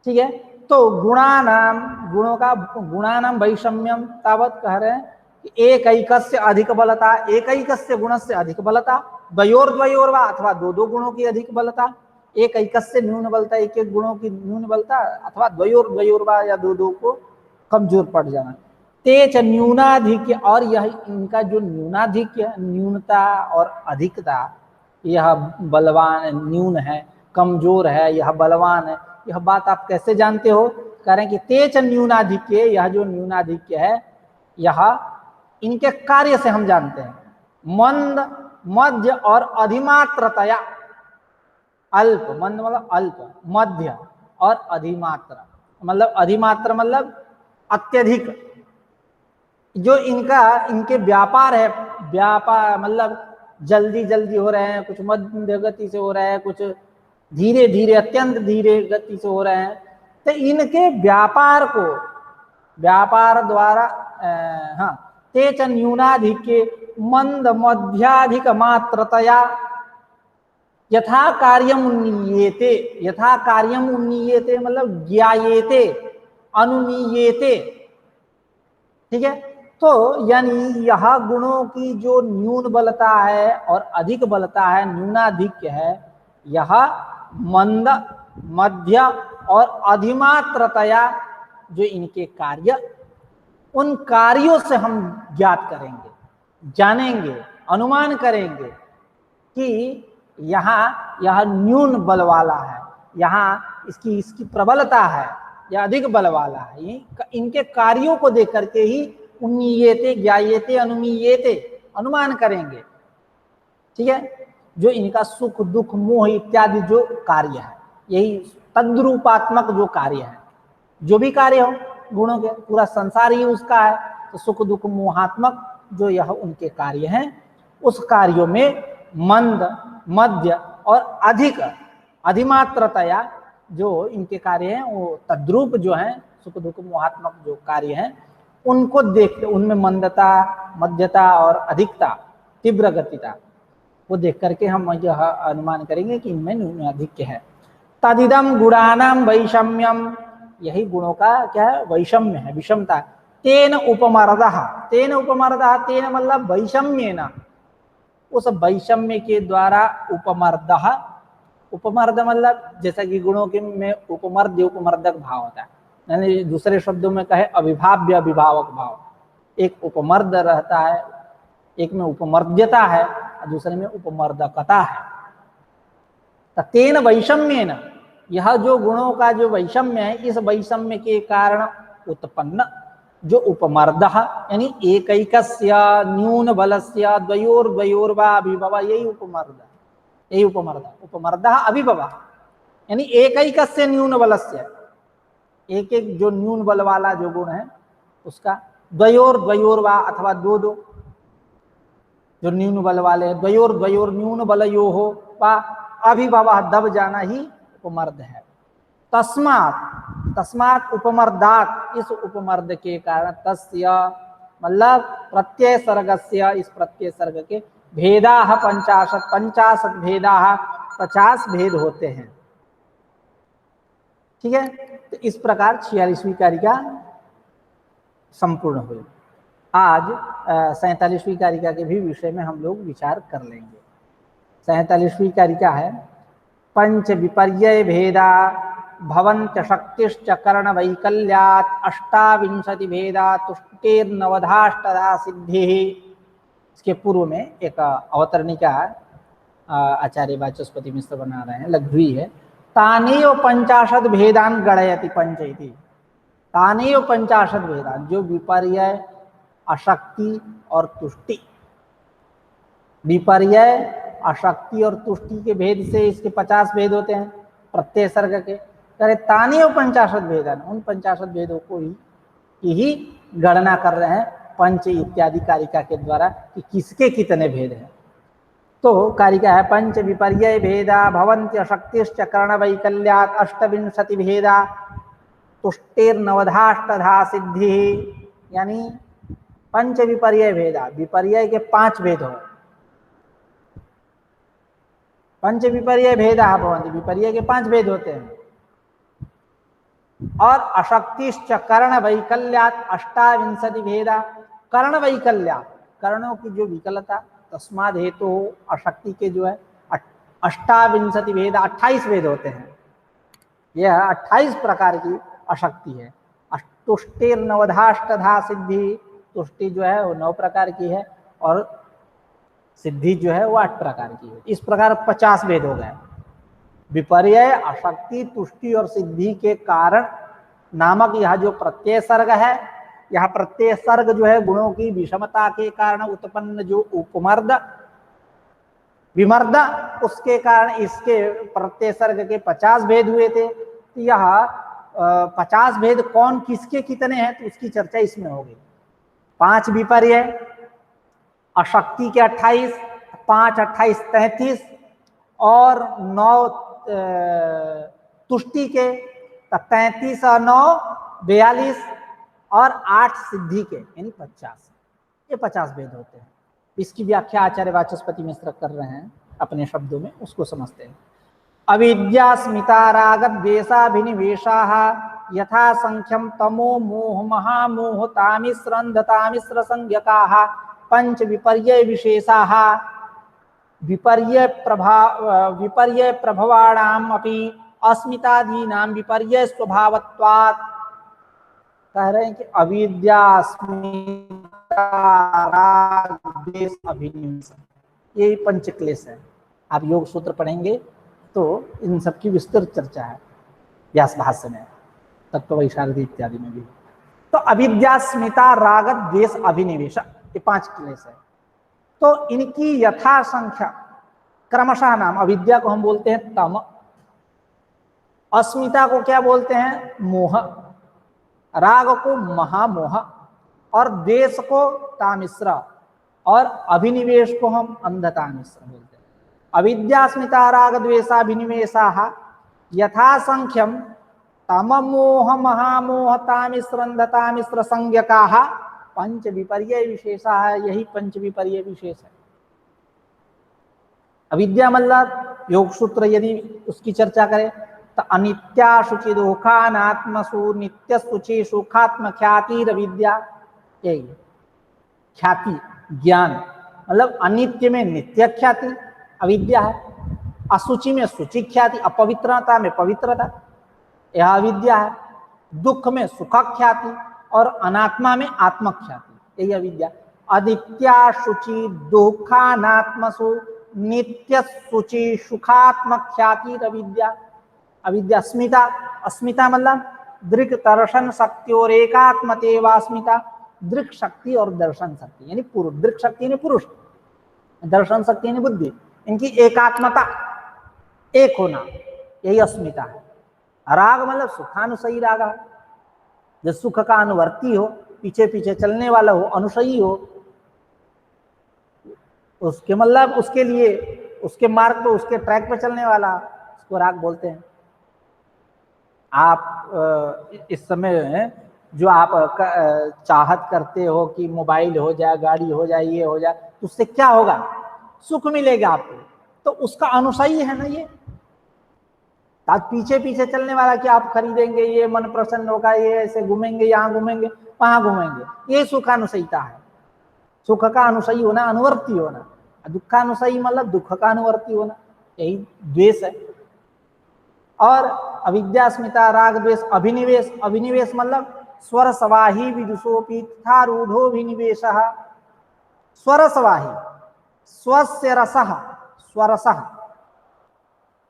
ठीक है, तो गुणानाम, गुणों का गुणानाम वैषम्यम तावत कह रहे हैं कि एक ऐकस्य अधिक बलता, एक ऐकस्य गुण से अधिक बलता, द्वयोर्द्वयोर्वा अथवा दो दो गुणों की अधिक बलता, एक ऐकस्य न्यून बलता, एक एक गुणों की न्यून बलता, अथवा द्वयोर्द्वयोर्वा या दो दो को कमजोर पड़ जाना। तेज न्यूनाधिक्य, और यह इनका जो न्यूनाधिक्य, न्यूनता और अधिकता, यह बलवान न्यून है, कमजोर है, यह बलवान है, यह बात आप कैसे जानते हो? कह रहे हैं कि तेज न्यूनाधिक्य, यह जो न्यूनाधिक्य है यह इनके कार्य से हम जानते हैं। मंद, मध्य और अधिमात्रतया, अल्प, मंद मतलब अल्प, मध्य और अधिमात्र मतलब, अधिमात्र मतलब अत्यधिक, जो इनका, इनके व्यापार है, व्यापार मतलब जल्दी जल्दी हो रहे हैं, कुछ मध्य गति से हो रहे हैं, कुछ धीरे धीरे, अत्यंत धीरे गति से हो रहे हैं। तो इनके व्यापार को, व्यापार द्वारा हाँ, तेज न्यूनाधिक्य मंद मध्याधिक मात्रतया यथा कार्यम उन्नीयेते, यथा कार्यम उन्नीयेते मतलब ज्ञायेते, अनुमीयेते। ठीक है, तो यानी यह गुणों की जो न्यून बलता है और अधिक बलता है, न्यूनाधिक्य है, यह मंद, मध्य और अधिमात्रतया जो इनके कार्य, उन कार्यों से हम ज्ञात करेंगे, जानेंगे, अनुमान करेंगे कि यहाँ यह न्यून बल वाला है, यहाँ इसकी इसकी प्रबलता है या अधिक बल वाला है। इनके कार्यों को देख करके ही उन्नीयेते, ज्ञायेते, अनुमीयेते, अनुमान करेंगे। ठीक है, जो इनका सुख दुख मोह इत्यादि जो कार्य है, यही तद्रूपात्मक जो कार्य है, जो भी कार्य हो गुणों के, पूरा संसार ही उसका है, तो सुख दुख मोहात्मक जो यह उनके कार्य हैं, उस कार्यों में मंद, मध्य और अधिक, अधिमात्रतया जो इनके कार्य हैं, वो तद्रूप जो हैं, सुख दुख मोहात्मक जो कार्य हैं, उनको देखते, उनमें मंदता, मध्यता और अधिकता, तीव्र गतिता, वो देख करके हम यह अनुमान करेंगे कि इनमें न्यूनाधिक्य है। तदिदम गुणानाम वैषम्यम, यही गुणों का क्या है? वैषम्य है, विषमता। तेन उपमर्दः, तेन उपमर्दः, तेन मतलब वैषम्येन, उस वैषम्य के द्वारा उपमर्दः, उपमर्द मतलब जैसा कि गुणों के में उपमर्द उपमर्दक भाव होता है, यानी दूसरे शब्दों में कहे अविभाव्य अभिभावक भाव, एक उपमर्द रहता है, एक में उपमर्द्यता है और दूसरे में उपमर्दकता है। तेन वैषम्येन, यह जो गुणों का जो वैषम्य है, इस वैषम्य के कारण उत्पन्न जो उपमर्दः, यानी एकैकस्य न्यून बलस्य द्वयोर्द्वयोर्वा अभिभव, यही उपमर्द, यही उपमर्द, उपमर्दः अभिभव, यानी एकैकस्य न्यून बलस्य, एक एक जो न्यून बल वाला जो गुण है उसका, द्वयोर्द्वयोर्वा अथवा दो दो जो न्यून बल वाले, द्वयोर्द्वयोर न्यून बलयोः वा अभिभव, दब जाना ही उपमर्द है। तस्मात् तस्मात् उपमर्दात, इस उपमर्द के कारण, तस्य मतलब प्रत्यय सर्गस्य, इस प्रत्यय सर्ग के भेदाः 50 भेदाः 50 भेद होते हैं। ठीक है, तो इस प्रकार 46वीं कारिका संपूर्ण हुई। आज 47वीं कारिका के भी विषय में हम लोग विचार कर लेंगे। 47वीं कारिका है पंच विपर्यय भेदा भवन्त्य शक्तिश्च कर्ण वैकल्यात् 28 भेदा तुष्टेर्नवधाष्टधा सिद्धि। इसके पूर्व में एक अवतरणिका आचार्य वाचस्पति मिश्र बना रहे हैं, लघ्वी है। तानेव 50 भेदान गणयति पंचैति। तानेव 50 भेदान, जो विपर्यय, अशक्ति और तुष्टि, विपर्यय, अशक्ति और तुष्टि के भेद से इसके 50 भेद होते हैं प्रत्यय सर्ग के। करे तानेव 50 भेदान, उन 50 भेदों को ही गणना कर रहे हैं पंच इत्यादि कारिका के द्वारा कि किसके कितने भेद हैं। तो कारिका है पंच विपर्यय भेदा भवन्त्य शक्तिश्च कर्ण वैकल्यात् 28 भेदा तुष्टेर्नवधाष्टधा सिद्धि। यानी पंच विपर्यय भेदा, विपर्यय के 5 भेद हो। पंच विपर्यय भेदा भवन्ति, विपर्यय के 5 भेद होते हैं। और अशक्तिश्च कर्ण वैकल्यात् 28 भेदा। कर्ण वैकल्यात्, कर्णों की जो विकलता, तस्माद हेतु अशक्ति के जो है 28 भेदा, 28 भेद होते हैं। यह 28 प्रकार की अशक्ति है। तुष्टेर्नवधाष्टधा सिद्धि, तुष्टि जो है वो 9 प्रकार की है और सिद्धि जो है वो 8 प्रकार की है। इस प्रकार 50 भेद हो गए। विपर्यय, अशक्ति, तुष्टि और सिद्धि के कारण नामक यह जो प्रत्यय सर्ग है, यह प्रत्यय सर्ग जो है गुणों की विषमता के कारण उत्पन्न जो उपमर्द विमर्द, उसके कारण इसके प्रत्यय सर्ग के 50 भेद हुए थे। तो यह 50 भेद कौन किसके कितने हैं, तो उसकी चर्चा इसमें होगी। 5 विपर्यय, अशक्ति के 28, 5 28 33 और 9 तुष्टि के, 33 और 9 42 और 8 सिद्धि के, यानी 50। ये 50 भेद होते हैं। इसकी व्याख्या आचार्य वाचस्पति मिश्र कर रहे हैं अपने शब्दों में, उसको समझते हैं। अविद्या स्मिता राग द्वेषाभिनिवेशाः यथा संख्यम तमो मोह महामोह तामिस्रंधतामिस्र संज्ञकाः पंच विपर्यय विशेषाः विपर्यय प्रभवाणाम अपि अस्मितादीनां विपर्यय स्वभावत्वात्। कह रहे हैं कि अविद्या अस्मिता राग द्वेष अभिनिवेश, ये पंच क्लेश है। आप योग सूत्र पढ़ेंगे तो इन सब की विस्तृत चर्चा है व्यास भाष्य में, तत्व वैशारदी इत्यादि में भी। तो अविद्या स्मिता राग द्वेष अभिनिवेश, ये 5 क्लेश है। तो इनकी यथा संख्या क्रमशः नाम, अविद्या को हम बोलते हैं तम, अस्मिता को क्या बोलते हैं मोह, राग को महामोह और द्वेष को तामिश्र और अभिनिवेश को हम अंधतामिश्र बोलते हैं। अविद्यास्मिता राग द्वेषाभिनिवेशाः यथा संख्यम तम मोह महामोह तामिश्र अंधतामिश्र संज्ञकाः पंच विपर्यय विशेषाः, यही पंच विपर्यय विशेष है। अविद्या मतलब योग सूत्र यदि उसकी चर्चा करें तो अनित्या शुचि दुखानात्मसु नित्य शुचि सुखात्म ख्याति अविद्या, यही ख्याति ज्ञान, मतलब अनित्य में नित्य ख्याति अविद्या है, असुचि में सुचि ख्याति, अपवित्रता में पवित्रता, यह अविद्या है। दुख में सुख ख्याति और अनात्मा में आत्म ख्याति, यही अविद्या। अनित्या शुचि दुखानात्मसु नित्य शुचि सुखात्म ख्याति अविद्या। अविद्या अस्मिता, अस्मिता मतलब दृक् दर्शन शक्ति और एकात्मते वास्मिता, दृक् शक्ति और दर्शन शक्ति यानी पुरुष, दृक् शक्ति यानी पुरुष, दर्शन शक्ति यानी बुद्धि, इनकी एकात्मता, एक होना, यही अस्मिता है। राग मतलब सुखानुसयी राग है, जो सुख का अनुवर्ती हो, पीछे पीछे चलने वाला हो, अनुसयी हो, उसके मतलब उसके लिए उसके मार्ग पे उसके ट्रैक पे चलने वाला, उसको राग बोलते हैं। आप इस समय जो आप चाहत करते हो कि मोबाइल हो जाए, गाड़ी हो जाए, ये हो जाए, तो उससे क्या होगा? सुख मिलेगा आपको, तो उसका अनुसाई है ना ये। आप पीछे पीछे चलने वाला कि आप खरीदेंगे, ये मन प्रसन्न होगा, ये ऐसे घूमेंगे, यहाँ घूमेंगे, वहां घूमेंगे, ये सुखानुसयिता है। सुख का अनुसयी होना, अनुवर्ती होना। दुखानुसयी मतलब दुख का अनुवर्ती होना, यही द्वेष है। और अविद्या, अस्मिता, राग, द्वेष, अभिनिवेश। अभिनिवेश मतलब स्वर सवाही विदुषोपि तथा रूढ़ोभिनिवेश। स्वर सवाही, स्वस्य रसः, स्वरसः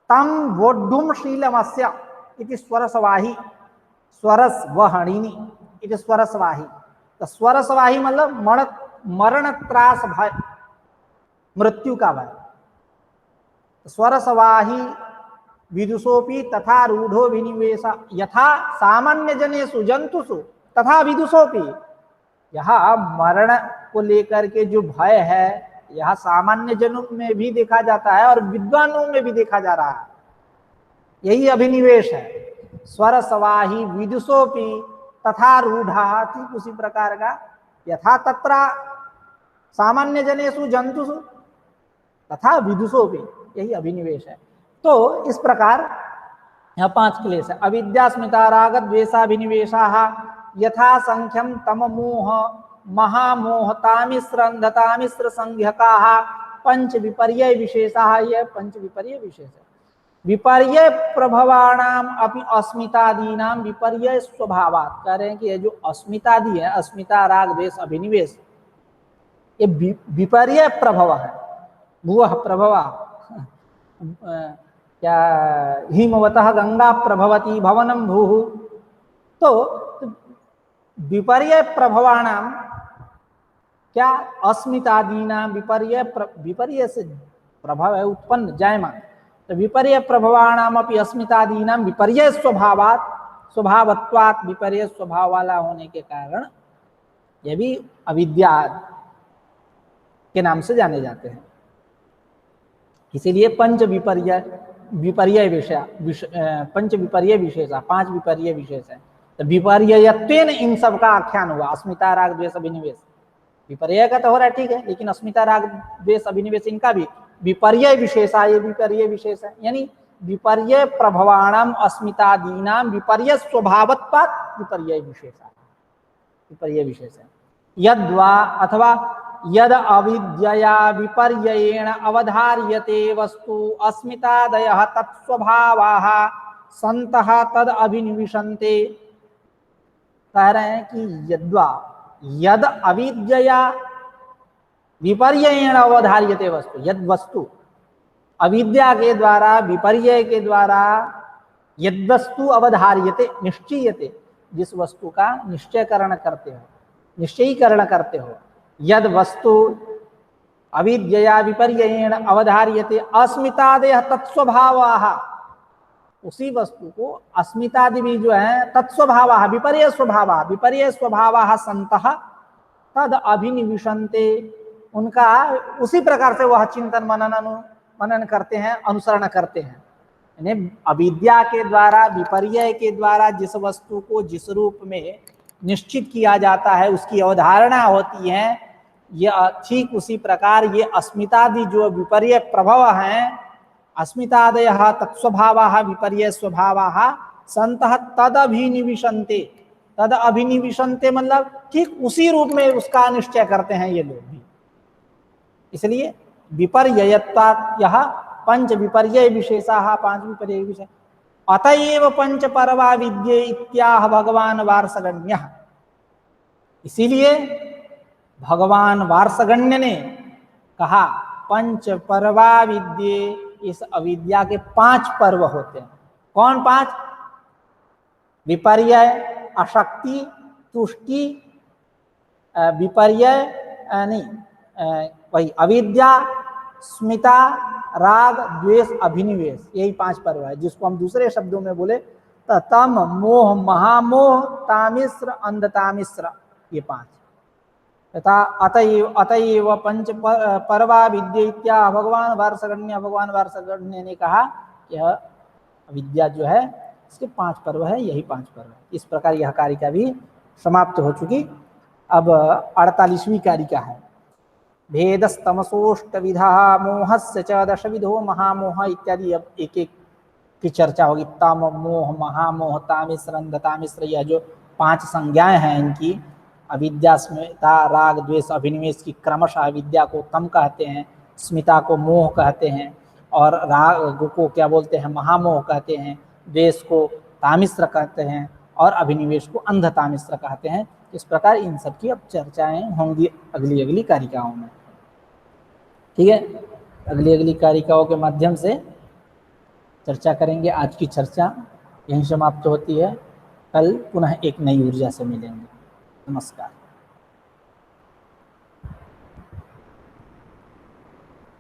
तम वोढुमशीलमस्य इति स्वरसवाही, स्वरस वहणिनी इति स्वरसवाही। तो स्वरसवाही मतलब मरण त्रास भय, मृत्यु का भय। स्वरसवाही विदुषोपि तथा रूढ़ो विनिवेश यथा सामान्य जनेषु जंतुषु तथा विदुषोपि। यह मरण को लेकर के जो भय है, यह सामान्य जनों में भी देखा जाता है और विद्वानों में भी देखा जा रहा है। यही अभिनिवेश है। स्वर सवाही विदुषोपि तथा रूढ़ा, ठीक उसी प्रकार का यथा तत्र सामान्य जनेषु जंतुषु तथा विदुषोपि, यही अभिनिवेश है। तो इस प्रकार यह 5 क्लेश है। अविद्या, स्मिता, राग, द्वेषाभिनिवेशा यथा संख्यम तम मोह महामोह तामिश्र अंधतामिश्र संज्ञका पंच विपर्य विशेषा। यह पंच विपर्य विशेष है। विपर्य प्रभवाणाम अपि अस्मितादीनाम विपर्य स्वभावात्। कह रहे हैं कि ये जो अस्मितादि है, अस्मिता, राग, द्वेष, अभिनिवेश, ये विपर्य प्रभव है। भुवः प्रभवा, क्या हिमवतः गंगा प्रभवती भवनम भूः। तो विपर्य प्रभवाणाम क्या, अस्मितादीना विपर्य, विपर्य से प्रभाव है उत्पन्न जायमान। तो विपर्य प्रभवाणाम अपि अस्मितादीनाम विपर्य स्वभावात्, स्वभावत्वात्, विपर्य स्वभाव वाला होने के कारण ये भी अविद्या के नाम से जाने जाते हैं। इसीलिए पंच विपर्य, विपर्य विषय, पंच विपर्य विशेष, 5 विपर्य विशेष है। तो विपर्ययत्वेन इन सब का आख्यान हुआ। अस्मिता, राग, द्वेष, अभिनिवेश, विपर्य का तो हो रहा है, ठीक है, लेकिन अस्मिता, राग, द्वेष, अभिनिवेश इनका भी विपर्य विशेषा, ये विपर्य विशेष है। यानी विपर्य प्रभवाणाम अस्मितादीनाम विपर्य स्वभावत्वात् विपर्य विशेषा, विपर्य विशेष है। यद्वा अथवा यद अविद्यया विपर्ययेण अवधार्यते वस्तु अस्मितादयः तत्स्वभावाः सन्तः तद अभिनिविशन्ते। कह रहे हैं कि यद्वा, यद अविद्यया विपर्ययेण अवधार्यते वस्तु, यद वस्तु अविद्या के द्वारा, विपर्य के द्वारा, यद वस्तु अवधार्यते, निश्चयते, जिस वस्तु का निश्चयकरण करते हो, निश्चयीकरण करते हो, यद वस्तु अविद्यया विपर्ययेण अवधार्यते अस्मितादयः तत्स्वभावाः, उसी वस्तु को अस्मितादि भी जो है तत्स्वभावाः विपर्य स्वभावाः, विपर्य स्वभावाः सन्तः तद अभिनिविशन्ते, उनका उसी प्रकार से वह चिंतन मनन करते हैं, अनुसरण करते हैं। यानी अविद्या के द्वारा, विपर्य के द्वारा जिस वस्तु को जिस रूप में निश्चित किया जाता है, उसकी अवधारणा होती है, यह ठीक उसी प्रकार ये अस्मितादि जो विपर्य प्रभव हैं, अस्मितादयः तत्स्वभावाः विपर्य स्वभावाः सन्तः तद अभिनिविशन्ते। तद अभिनिविशन्ते मतलब ठीक उसी रूप में उसका निश्चय करते हैं ये लोग भी। इसलिए विपर्ययत्वात् यह पंच विपर्य विशेषाः, 5 विपर्य विशेष। अतएव पंच परवा विद्ये इत्याह भगवान वार्षगण्यः। इसीलिए भगवान वार्षगण्य ने कहा पंच परवा विद्ये, इस अविद्या के 5 पर्व होते हैं। कौन 5? विपर्य, अशक्ति, तुष्टि, विपर्य नहीं, वही अविद्या, स्मिता, राग, द्वेष, अभिनिवेश, यही 5 पर्व है, जिसको हम दूसरे शब्दों में बोले तो तम, मोह, महामोह, तामिश्र, अंधतामिश्र, ये 5। तथा अतएव पंच परवा विद्या भगवान वार्षगण्य। भगवान वार्षगण्य ने कहा यह विद्या जो है इसके 5 पर्व है, यही 5 पर्व है। इस प्रकार यह कारिका भी समाप्त हो चुकी। अब 48वीं कारिका है। भेदस्तमसोष्ट विधा मोहस्य च दश विधो महामोह इत्यादि। अब एक एक की चर्चा होगी। तम मोह महामोह तामिश्र अंधतामिश्र, यह जो 5 संज्ञाएं हैं इनकी, अविद्या स्मिता राग द्वेष अभिनिवेश की क्रमशः अविद्या को तम कहते हैं, स्मिता को मोह कहते हैं, और राग को क्या बोलते हैं, महामोह कहते हैं, द्वेष को तामिश्र कहते हैं, और अभिनिवेश को अंधतामिश्र कहते हैं। इस प्रकार इन सब की अब चर्चाएं होंगी अगली अगली कारिकाओं में। ठीक है, अगली अगली कारिकाओं के माध्यम से चर्चा करेंगे। आज की चर्चा यहीं समाप्त होती है। कल पुनः एक नई ऊर्जा से मिलेंगे। नमस्कार।